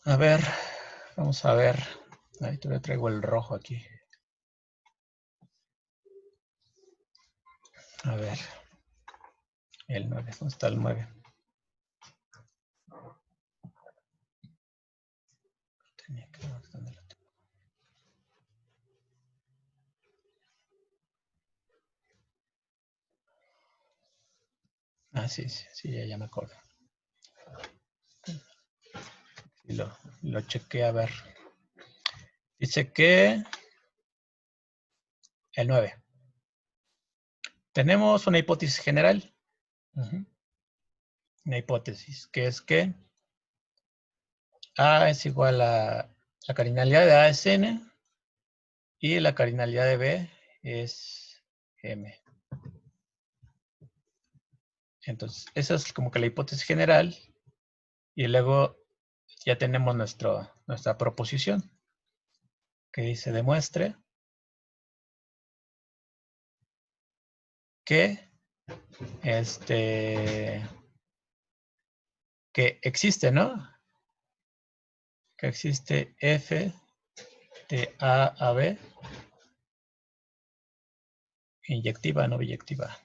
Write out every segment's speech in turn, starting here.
A ver, vamos a ver. Ahí todavía traigo el rojo aquí. A ver, el 9, ¿dónde está el 9? Tenía que ver dónde lo tengo. Ah, sí, sí, sí, ya me acuerdo. Y lo chequé a ver. Dice que el 9. Tenemos una hipótesis general. Una hipótesis, que es que A es igual a la cardinalidad de A es N y la cardinalidad de B es M. Entonces, esa es como que la hipótesis general y luego ya tenemos nuestra proposición que dice demuestre que que existe, ¿no? Que existe F de A a B inyectiva, no biyectiva.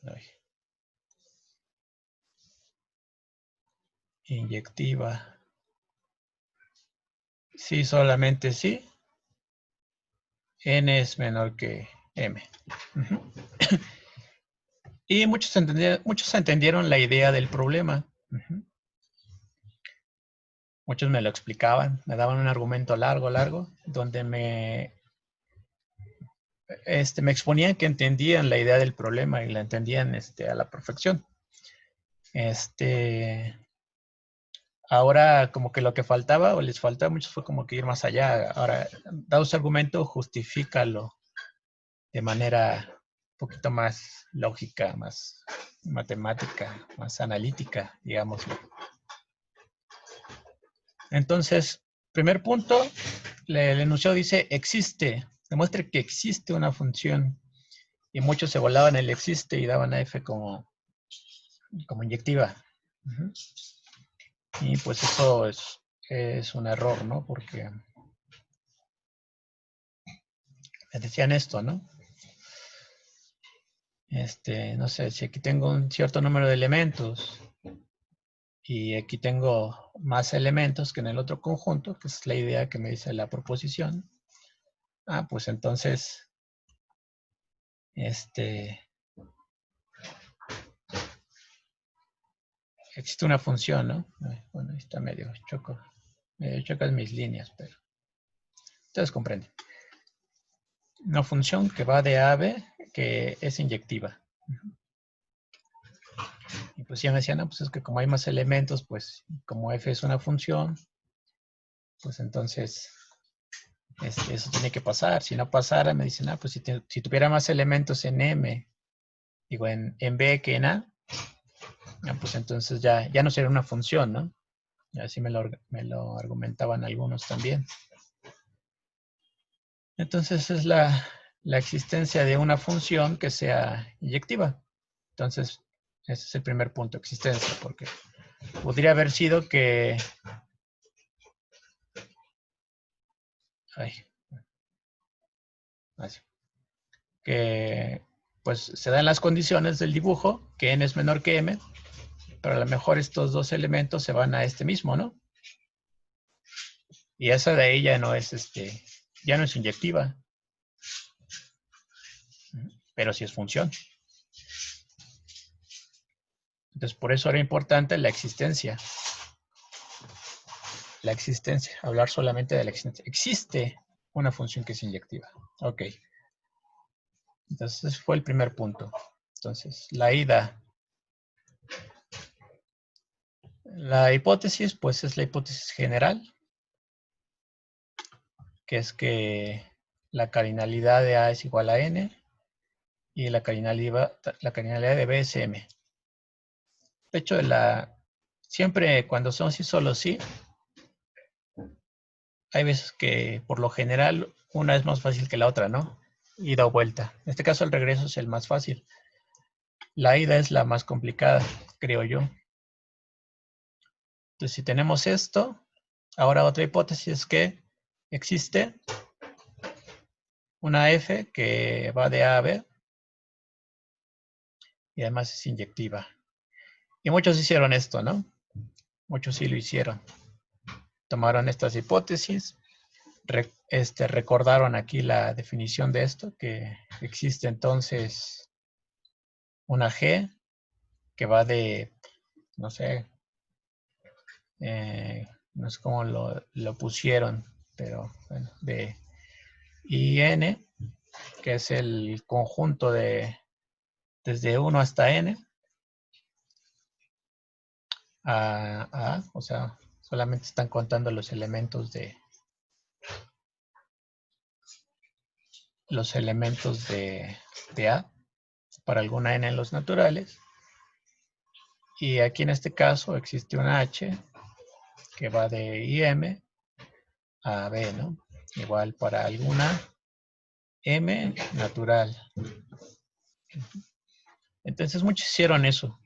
Ay. Inyectiva. Sí, solamente sí. N es menor que M. Y muchos entendieron la idea del problema. Muchos me lo explicaban, me daban un argumento largo, donde me exponían que entendían la idea del problema y la entendían a la perfección. Ahora como que lo que faltaba o les faltaba mucho fue como que ir más allá. Ahora, dado ese argumento, justifícalo de manera un poquito más lógica, más matemática, más analítica, digámoslo. Entonces, primer punto, el enunciado dice existe, demuestre que existe una función. Y muchos se volaban el existe y daban a F como inyectiva. Y pues eso es un error, ¿no? Porque me decían esto, ¿no? No sé, si aquí tengo un cierto número de elementos y aquí tengo más elementos que en el otro conjunto, que es la idea que me dice la proposición, pues entonces, existe una función, ¿no? Bueno, ahí está medio chocas mis líneas, pero ustedes comprenden. Una función que va de A a B, que es inyectiva. Y pues ya me decían, no, pues es que como hay más elementos, pues como F es una función, pues entonces eso tiene que pasar. Si no pasara, me dicen, pues si tuviera más elementos en M, digo, en B que en A, pues entonces ya no sería una función, ¿no? Y así me lo argumentaban algunos también. Entonces es la existencia de una función que sea inyectiva. Entonces, ese es el primer punto, existencia, porque podría haber sido que... que pues se dan las condiciones del dibujo, que n es menor que m, pero a lo mejor estos dos elementos se van a este mismo, ¿no? Y esa de ahí ya no es inyectiva, pero sí es función. Entonces, por eso era importante la existencia. La existencia, hablar solamente de la existencia. Existe una función que es inyectiva. Ok. Entonces, ese fue el primer punto. Entonces, la hipótesis, pues es la hipótesis general, que es que la cardinalidad de A es igual a N y la cardinalidad de B es M. De hecho, siempre cuando son sí solo sí, hay veces que por lo general una es más fácil que la otra, ¿no? Ida o vuelta. En este caso el regreso es el más fácil. La ida es la más complicada, creo yo. Entonces, si tenemos esto, ahora otra hipótesis es que existe una F que va de A a B y además es inyectiva. Y muchos hicieron esto, ¿no? Muchos sí lo hicieron. Tomaron estas hipótesis, recordaron aquí la definición de esto, que existe entonces una G que va de, no sé, no sé cómo lo pusieron, pero bueno, de IN, que es el conjunto de desde 1 hasta N, a, o sea, solamente están contando los elementos de A para alguna N en los naturales. Y aquí en este caso existe una H que va de IM a B, ¿no? Igual para alguna M natural. Entonces muchos hicieron eso.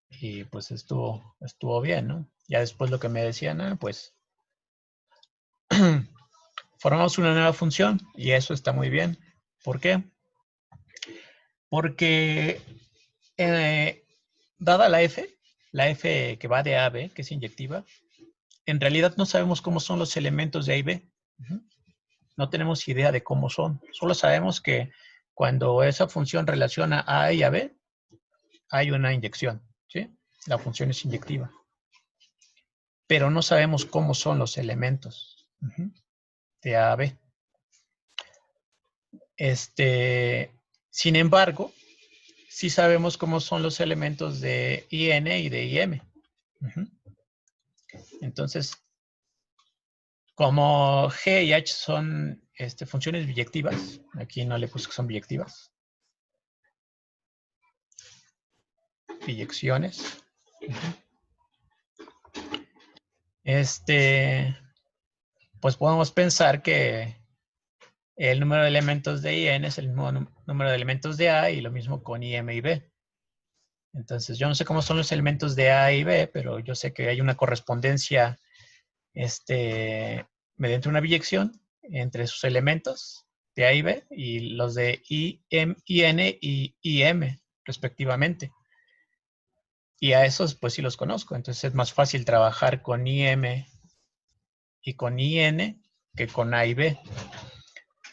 Y pues estuvo bien, ¿no? Ya después lo que me decían, pues formamos una nueva función y eso está muy bien. ¿Por qué? Porque dada la F que va de A a B, que es inyectiva, en realidad no sabemos cómo son los elementos de A y B. No tenemos idea de cómo son. Solo sabemos que cuando esa función relaciona a A y a B, hay una inyección, ¿sí? La función es inyectiva. Pero no sabemos cómo son los elementos de A a B. Sin embargo, sí sabemos cómo son los elementos de IN y de IM. Entonces, como G y H son funciones biyectivas, aquí no le puse que son biyectivas, biyecciones, pues podemos pensar que el número de elementos de IN es el mismo número de elementos de A y lo mismo con IM y B. Entonces, yo no sé cómo son los elementos de A y B, pero yo sé que hay una correspondencia mediante una biyección entre sus elementos de A y B y los de IN y IM, respectivamente. Y a esos, pues sí los conozco. Entonces, es más fácil trabajar con IM y con IN que con A y B.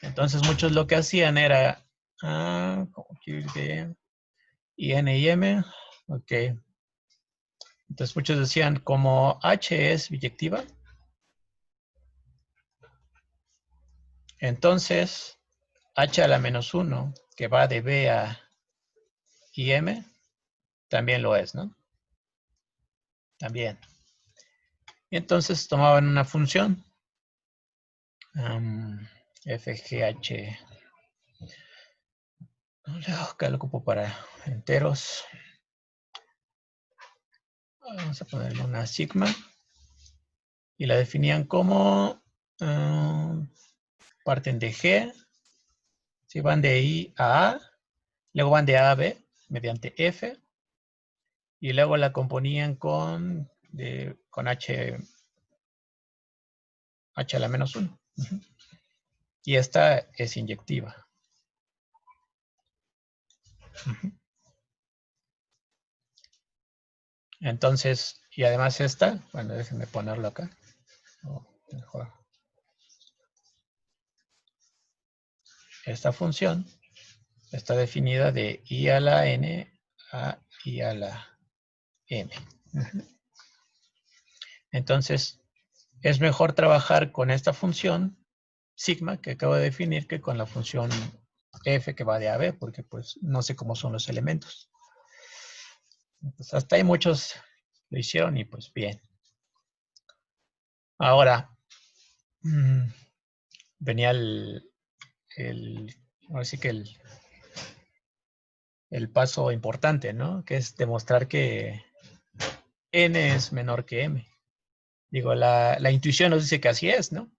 Entonces, muchos lo que hacían era, ¿cómo quiero ir de IN y M? Ok. Entonces, muchos decían, como H es biyectiva, entonces H a la menos 1, que va de B a IM, también lo es, ¿no? También. Y entonces tomaban una función, FGH, acá lo ocupo para enteros. Vamos a ponerle una sigma. Y la definían como, parten de G, si van de I a A, luego van de A a B mediante F, y luego la componían con H a la menos 1. Y esta es inyectiva. Entonces, y además esta, bueno, déjenme ponerlo acá. Mejor. Esta función está definida de I a la N a I a la M. Entonces, es mejor trabajar con esta función sigma que acabo de definir que con la función f que va de a a b, porque pues no sé cómo son los elementos. Entonces, hasta ahí muchos lo hicieron y pues bien. Ahora, venía ahora sí que el paso importante, ¿no? Que es demostrar que n es menor que m. Digo, la intuición nos dice que así es, ¿no?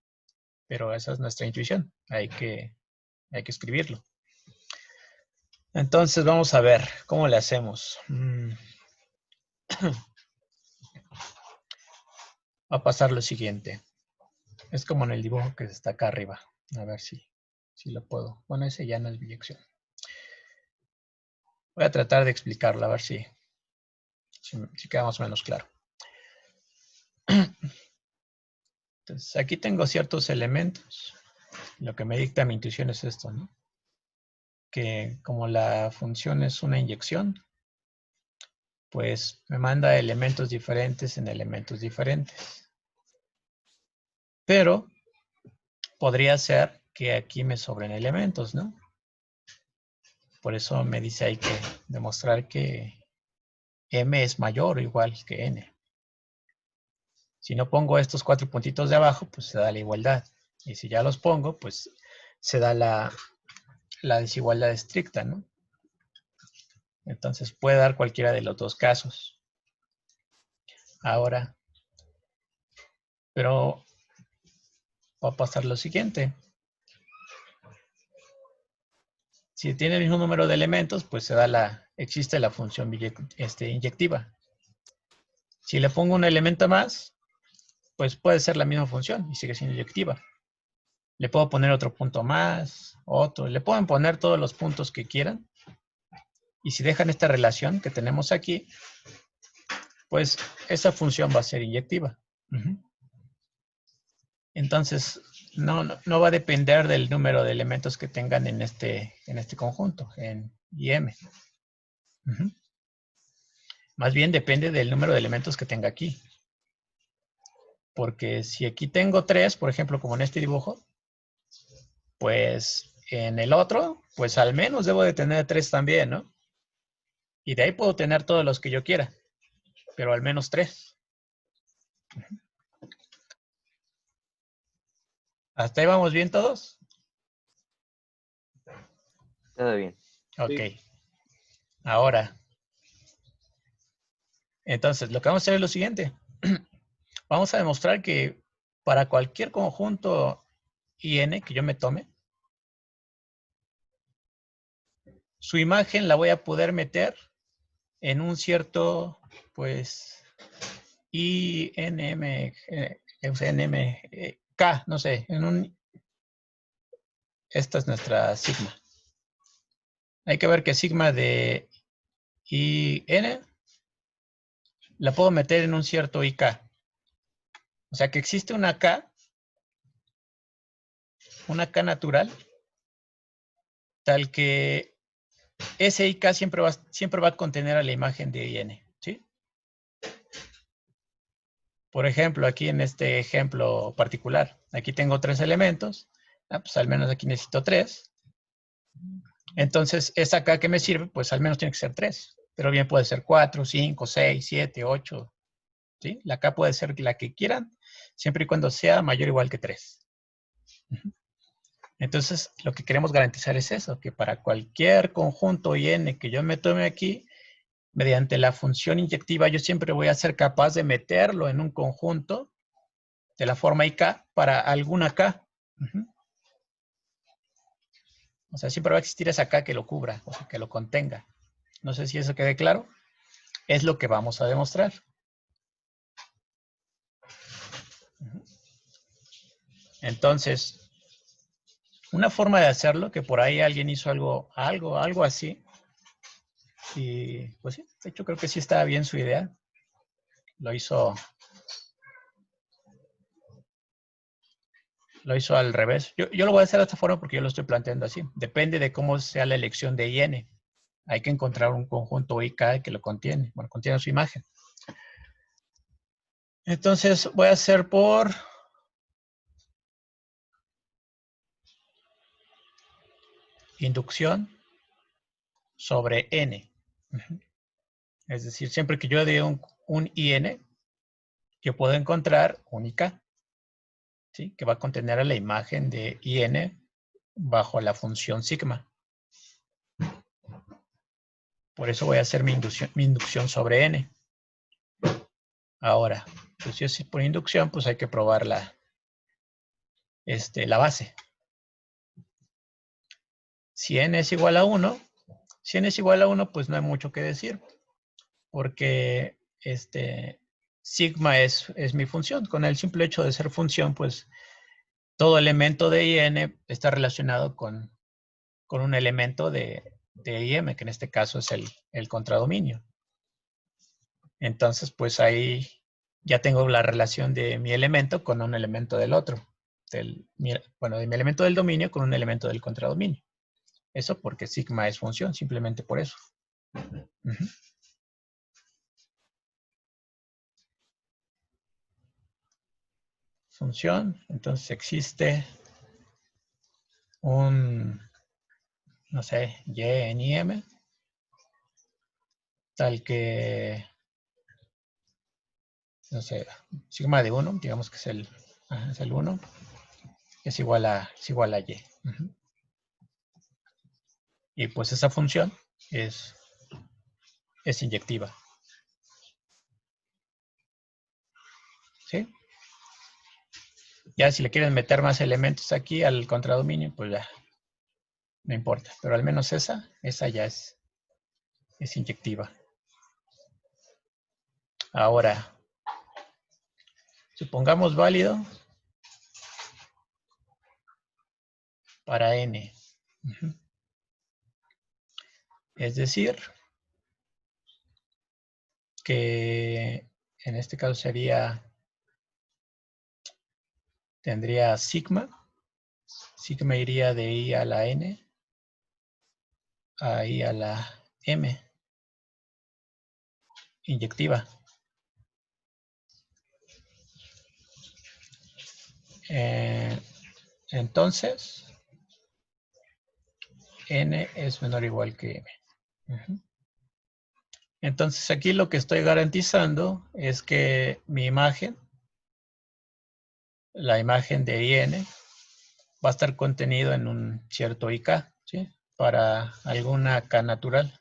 Pero esa es nuestra intuición. Hay que escribirlo. Entonces, vamos a ver cómo le hacemos. va a pasar lo siguiente. Es como en el dibujo que está acá arriba. A ver si lo puedo. Bueno, ese ya no es biyección. Voy a tratar de explicarlo, a ver si queda más o menos claro. Entonces, aquí tengo ciertos elementos. Lo que me dicta mi intuición es esto, ¿no? Que como la función es una inyección, pues me manda elementos diferentes en elementos diferentes. Pero podría ser que aquí me sobren elementos, ¿no? Por eso me dice ahí que demostrar que m es mayor o igual que n. Si no pongo estos 4 puntitos de abajo, pues se da la igualdad. Y si ya los pongo, pues se da la desigualdad estricta, ¿no? Entonces puede dar cualquiera de los dos casos. Ahora, pero va a pasar lo siguiente. Si tiene el mismo número de elementos, pues se da existe la función inyectiva. Si le pongo un elemento más, pues puede ser la misma función y sigue siendo inyectiva. Le puedo poner otro punto más, otro. Le pueden poner todos los puntos que quieran. Y si dejan esta relación que tenemos aquí, pues esa función va a ser inyectiva. Entonces, no va a depender del número de elementos que tengan en este conjunto, en IM. Más bien depende del número de elementos que tenga aquí. Porque si aquí tengo 3, por ejemplo, como en este dibujo, pues en el otro, pues al menos debo de tener 3 también, ¿no? Y de ahí puedo tener todos los que yo quiera, pero al menos 3. ¿Hasta ahí vamos bien todos? Todo bien. Ok. Sí. Ahora, entonces, lo que vamos a hacer es lo siguiente. Vamos a demostrar que para cualquier conjunto IN que yo me tome, su imagen la voy a poder meter en un cierto, pues, INM, K, no sé, esta es nuestra sigma. Hay que ver que sigma de IN la puedo meter en un cierto IK. O sea que existe una K natural, tal que ese IK siempre va a contener a la imagen de IN, ¿sí? Por ejemplo, aquí en este ejemplo particular, aquí tengo 3 elementos, pues al menos aquí necesito 3. Entonces, esa K que me sirve, pues al menos tiene que ser 3, pero bien puede ser 4, 5, 6, 7, 8, ¿sí? La K puede ser la que quieran, siempre y cuando sea mayor o igual que 3. Entonces, lo que queremos garantizar es eso, que para cualquier conjunto IN que yo me tome aquí, mediante la función inyectiva, yo siempre voy a ser capaz de meterlo en un conjunto de la forma IK para alguna K. O sea, siempre va a existir esa K que lo cubra, o sea, que lo contenga. No sé si eso quede claro. Es lo que vamos a demostrar. Entonces, una forma de hacerlo, que por ahí alguien hizo algo así, y pues sí, de hecho creo que sí estaba bien su idea. Lo hizo al revés. Yo lo voy a hacer de esta forma porque yo lo estoy planteando así. Depende de cómo sea la elección de IN. Hay que encontrar un conjunto IK que lo contiene. Bueno, contiene su imagen. Entonces voy a hacer por inducción sobre N. Es decir, siempre que yo dé un IN, yo puedo encontrar un IK, ¿sí? Que va a contener a la imagen de IN bajo la función sigma. Por eso voy a hacer mi inducción sobre N. Ahora, pues si es por inducción, pues hay que probar la base. Si N es igual a 1, pues no hay mucho que decir. Porque sigma es mi función. Con el simple hecho de ser función, pues todo elemento de IN está relacionado con un elemento de IM, que en este caso es el contradominio. Entonces, pues ahí ya tengo la relación de mi elemento con un elemento del otro. Bueno, de mi elemento del dominio con un elemento del contradominio. Eso porque sigma es función, simplemente por eso. Función, entonces existe un, no sé, y en IM, tal que, no sé, sigma de 1, digamos que es el 1, es igual a y. Y pues esa función es inyectiva. ¿Sí? Ya si le quieren meter más elementos aquí al contradominio, pues ya, no importa. Pero al menos esa ya es inyectiva. Ahora, supongamos válido para n. Es decir, que en este caso tendría sigma. Sigma iría de i a la n a i a la m. Inyectiva. Entonces, n es menor o igual que m. Entonces aquí lo que estoy garantizando es que mi imagen, la imagen de IN, va a estar contenido en un cierto IK, ¿sí? Para alguna K natural.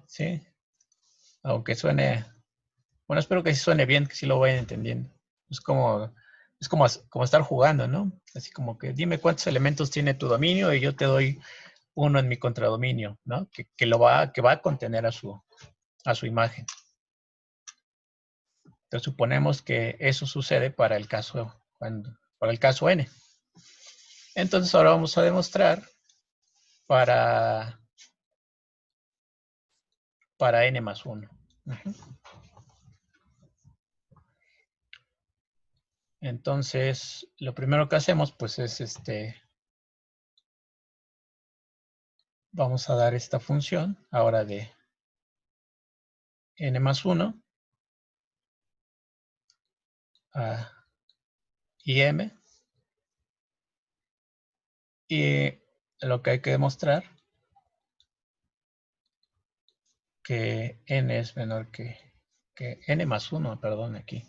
¿Sí? Aunque suene, bueno, espero que sí suene bien, que sí lo vayan entendiendo. Es como estar jugando, ¿no? Así como que dime cuántos elementos tiene tu dominio y yo te doy uno en mi contradominio, ¿no? Que va a contener a su imagen. Entonces suponemos que eso sucede para el caso n. Entonces ahora vamos a demostrar para n más 1. Entonces, lo primero que hacemos, pues es vamos a dar esta función ahora de n más 1 a im. Y lo que hay que demostrar que n es menor que n más 1, perdón, aquí.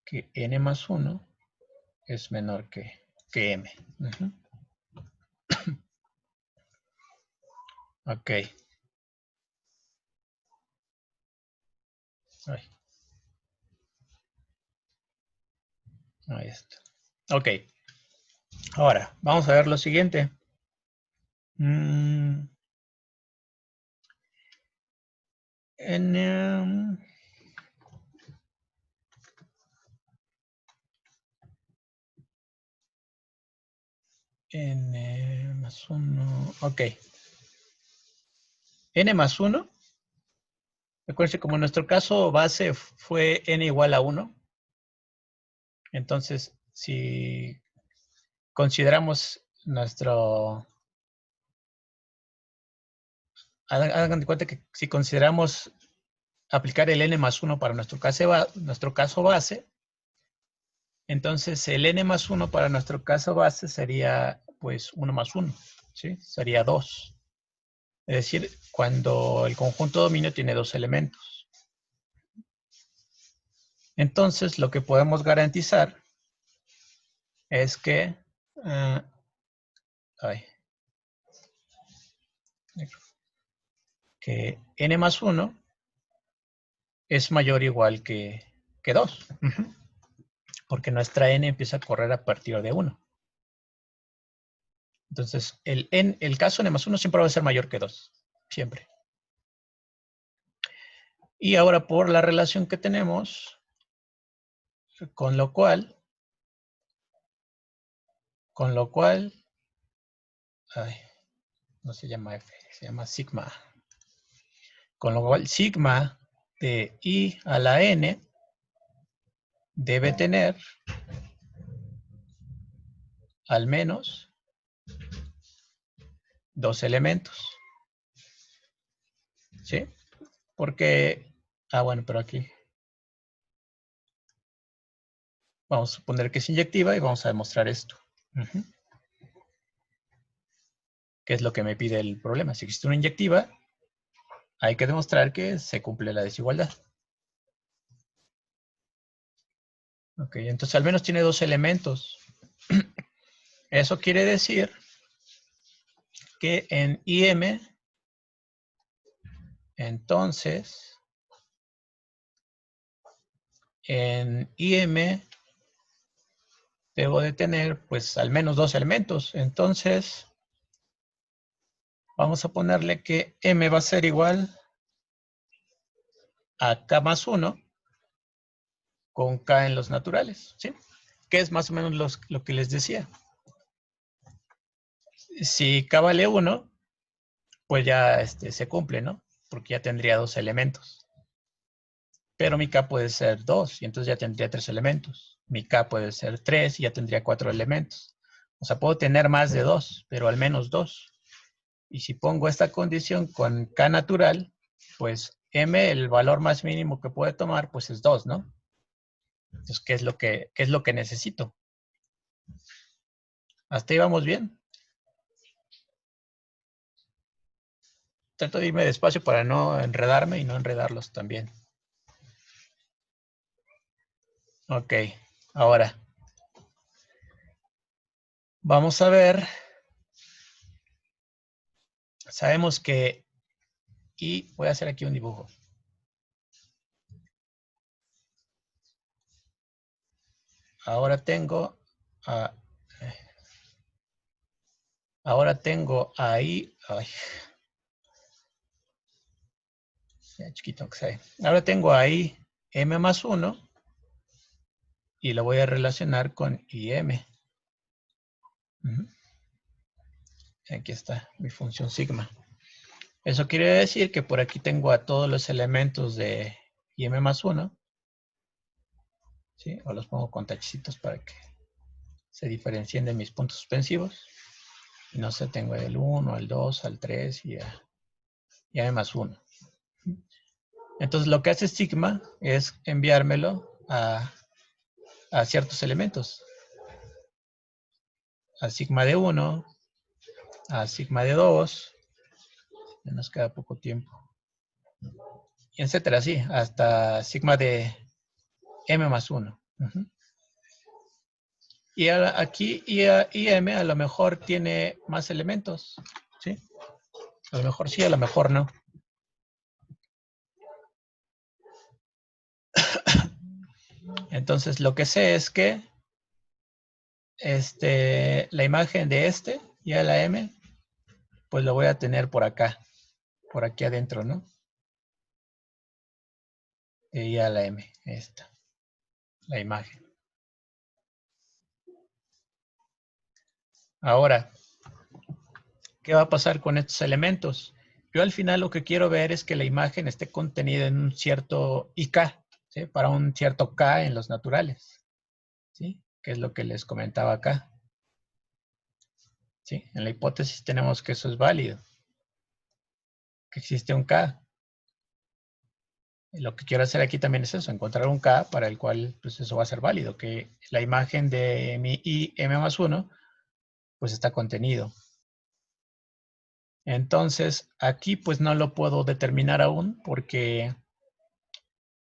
Que n más 1 es menor que m. Ok. Ahí está. Ok. Ahora, vamos a ver lo siguiente. N más 1. Ok. N más 1. Recuerden, como en nuestro caso base fue n igual a 1. Entonces, si consideramos hagan de cuenta que si consideramos aplicar el n más 1 para nuestro caso base, entonces el n más 1 para nuestro caso base sería pues 1 más 1, ¿sí? Sería 2. Es decir, cuando el conjunto dominio tiene dos elementos. Entonces, lo que podemos garantizar es que n más 1 es mayor o igual que 2. Porque nuestra n empieza a correr a partir de 1. Entonces, el caso n+1 siempre va a ser mayor que 2. Siempre. Y ahora por la relación que tenemos, con lo cual, ay, no se llama F, se llama sigma. Con lo cual, sigma de I a la N debe tener al menos 2 elementos. ¿Sí? Porque, bueno, pero aquí vamos a suponer que es inyectiva y vamos a demostrar esto. ¿Qué es lo que me pide el problema? Si existe una inyectiva, hay que demostrar que se cumple la desigualdad. Ok, entonces al menos tiene 2 elementos. Eso quiere decir que en IM, entonces, en IM debo de tener pues al menos 2 elementos. Entonces, vamos a ponerle que M va a ser igual a K más 1 con K en los naturales, ¿sí? Que es más o menos lo que les decía. Si K vale 1, pues ya se cumple, ¿no? Porque ya tendría 2 elementos. Pero mi K puede ser 2 y entonces ya tendría 3 elementos. Mi K puede ser 3 y ya tendría 4 elementos. O sea, puedo tener más de 2, pero al menos 2. Y si pongo esta condición con K natural, pues M, el valor más mínimo que puede tomar, pues es 2, ¿no? Entonces, ¿qué es lo que necesito? ¿Hasta ahí vamos bien? Trato de irme despacio para no enredarme y no enredarlos también. Ok, ahora vamos a ver. Sabemos que, y voy a hacer aquí un dibujo. Ahora tengo ahí, ya chiquito que sea. Ahora tengo ahí M más 1 y lo voy a relacionar con IM. Aquí está mi función sigma. Eso quiere decir que por aquí tengo a todos los elementos de IM más 1. ¿Sí? O los pongo con tachecitos para que se diferencien de mis puntos suspensivos. Y no sé, tengo el 1, el 2, al 3 y a M más 1. Entonces lo que hace sigma es enviármelo a ciertos elementos. A sigma de 1, a sigma de 2, ya nos queda poco tiempo, y etcétera, así, hasta sigma de M más 1. Y aquí IM a lo mejor tiene más elementos, ¿sí? A lo mejor sí, a lo mejor no. Entonces lo que sé es que la imagen de y a la M, pues lo voy a tener por acá, por aquí adentro, ¿no? De I a la M, esta, la imagen. Ahora, ¿qué va a pasar con estos elementos? Yo al final lo que quiero ver es que la imagen esté contenida en un cierto IK, ¿sí? Para un cierto K en los naturales, ¿sí? Que es lo que les comentaba acá. ¿Sí? En la hipótesis tenemos que eso es válido, que existe un K. Y lo que quiero hacer aquí también es eso, encontrar un K para el cual pues eso va a ser válido, que la imagen de mi IM más 1 pues está contenido. Entonces, aquí pues no lo puedo determinar aún porque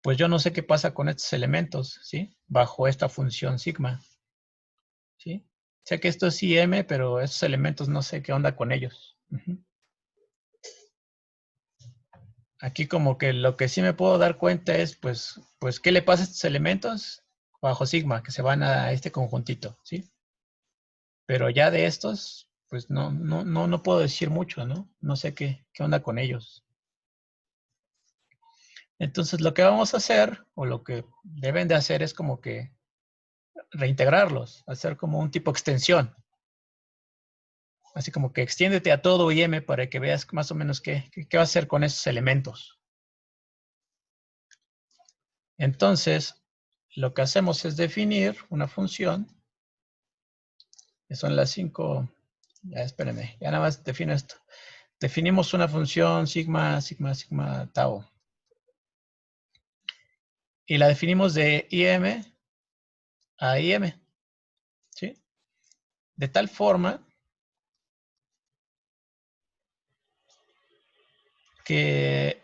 pues yo no sé qué pasa con estos elementos, ¿sí? Bajo esta función sigma, ¿sí? Sé que esto es IM, pero estos elementos no sé qué onda con ellos. Aquí como que lo que sí me puedo dar cuenta es pues qué le pasa a estos elementos bajo sigma, que se van a este conjuntito, ¿sí? Pero ya de estos, pues no puedo decir mucho, ¿no? No sé qué onda con ellos. Entonces, lo que vamos a hacer, o lo que deben de hacer, es como que reintegrarlos, hacer como un tipo extensión. Así como que extiéndete a todo IM para que veas más o menos qué va a hacer con esos elementos. Entonces, lo que hacemos es definir una función, que son las 5, ya espérenme, ya nada más defino esto. Definimos una función sigma tau. Y la definimos de IM a IM, ¿sí? De tal forma que,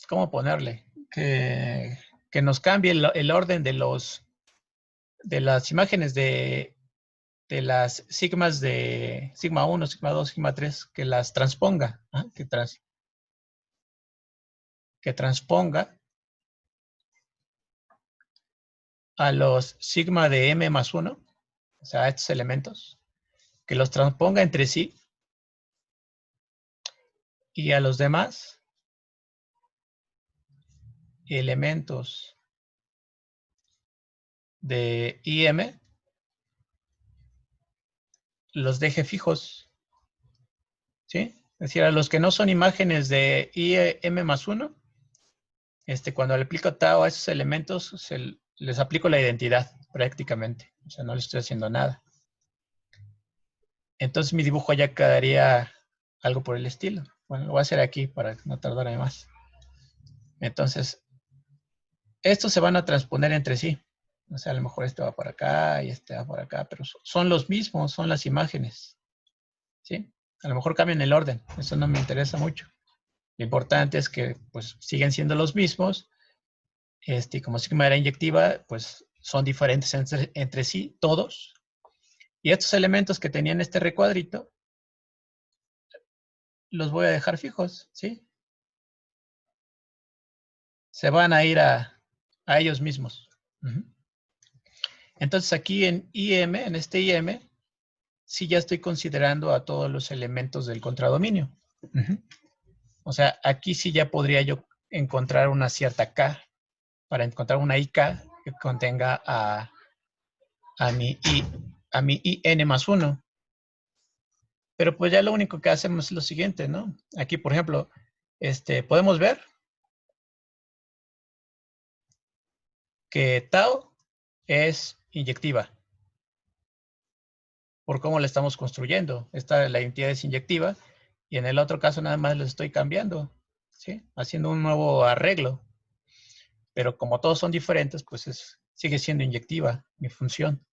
¿cómo ponerle? Que nos cambie el orden de las imágenes de las sigmas de sigma 1, sigma 2, sigma 3, que las transponga, ¿ah? que transponga a los sigma de m más 1, o sea, a estos elementos, que los transponga entre sí, y a los demás elementos de IM los deje fijos, ¿sí? Es decir, a los que no son imágenes de IM más 1, cuando le aplico tau a esos elementos, les aplico la identidad prácticamente. O sea, no les estoy haciendo nada. Entonces mi dibujo ya quedaría algo por el estilo. Bueno, lo voy a hacer aquí para no tardarme más. Entonces, estos se van a transponer entre sí. O sea, a lo mejor este va por acá y este va por acá, pero son los mismos, son las imágenes. ¿Sí? A lo mejor cambian el orden. Eso no me interesa mucho. Lo importante es que pues siguen siendo los mismos. Como sigma era inyectiva, pues son diferentes entre sí, todos. Y estos elementos que tenían este recuadrito, los voy a dejar fijos, ¿sí? Se van a ir a ellos mismos. Entonces aquí en IM, en este IM, sí ya estoy considerando a todos los elementos del contradominio. O sea, aquí sí ya podría yo encontrar una cierta K, para encontrar una IK que contenga a mi IN más 1. Pero pues ya lo único que hacemos es lo siguiente, ¿no? Aquí, por ejemplo, podemos ver que tau es inyectiva por cómo la estamos construyendo. La identidad es inyectiva y en el otro caso nada más lo estoy cambiando, ¿sí? Haciendo un nuevo arreglo. Pero como todos son diferentes, pues sigue siendo inyectiva mi función.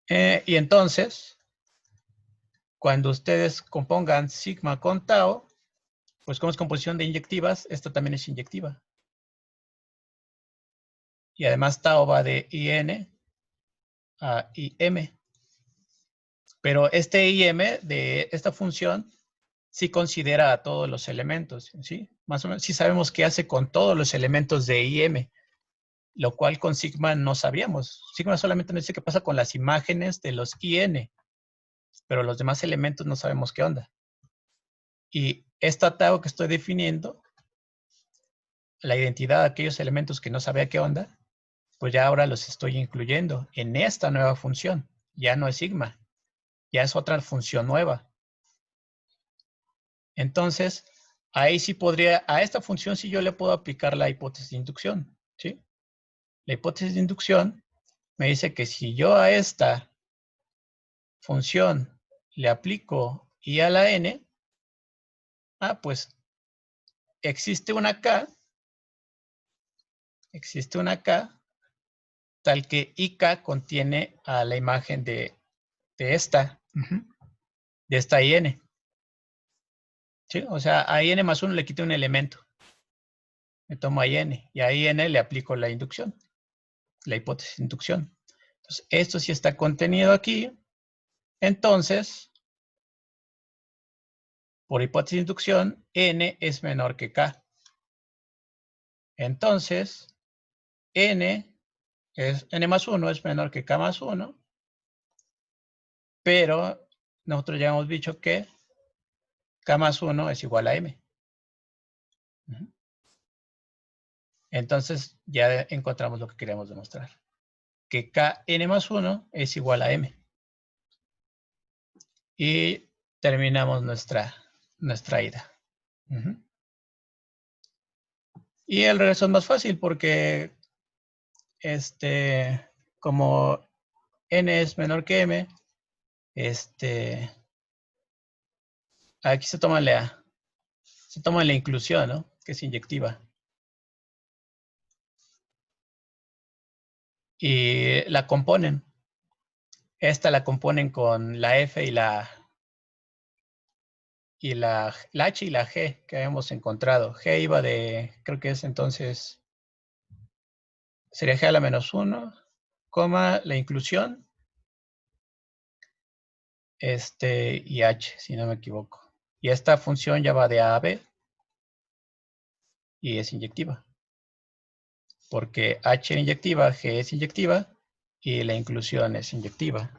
Y entonces, cuando ustedes compongan sigma con tau, pues como es composición de inyectivas, esta también es inyectiva. Y además tau va de IN a IM. Pero este IM de esta función sí considera a todos los elementos, ¿sí? Más o menos sí sabemos qué hace con todos los elementos de IM, lo cual con sigma no sabíamos. Sigma solamente nos dice qué pasa con las imágenes de los IN, pero los demás elementos no sabemos qué onda. Y esta tau que estoy definiendo, la identidad de aquellos elementos que no sabía qué onda, pues ya ahora los estoy incluyendo en esta nueva función. Ya no es sigma, ya es otra función nueva. Entonces, ahí sí podría, a esta función sí yo le puedo aplicar la hipótesis de inducción, ¿sí? La hipótesis de inducción me dice que si yo a esta función le aplico I a la N, pues existe una K tal que IK contiene a la imagen de esta, de esta IN. ¿Sí? O sea, a IN más 1 le quito un elemento. Me tomo a IN y a IN le aplico la inducción, la hipótesis de inducción. Entonces, esto sí está contenido aquí. Entonces, por hipótesis de inducción, N es menor que K. Entonces, N más 1 es menor que K más 1. pero nosotros ya hemos dicho que K más 1 es igual a M. Entonces ya encontramos lo que queríamos demostrar. Que Kn más 1 es igual a M. Y terminamos nuestra ida. Y el regreso es más fácil porque como N es menor que M, aquí se toma la inclusión, ¿no? Que es inyectiva. Y la componen. Esta la componen con la F y la H y la G que habíamos encontrado. G iba de, creo que es entonces, sería G a la menos 1, coma, la inclusión, y H, si no me equivoco. Y esta función ya va de A a B y es inyectiva. Porque H es inyectiva, G es inyectiva y la inclusión es inyectiva.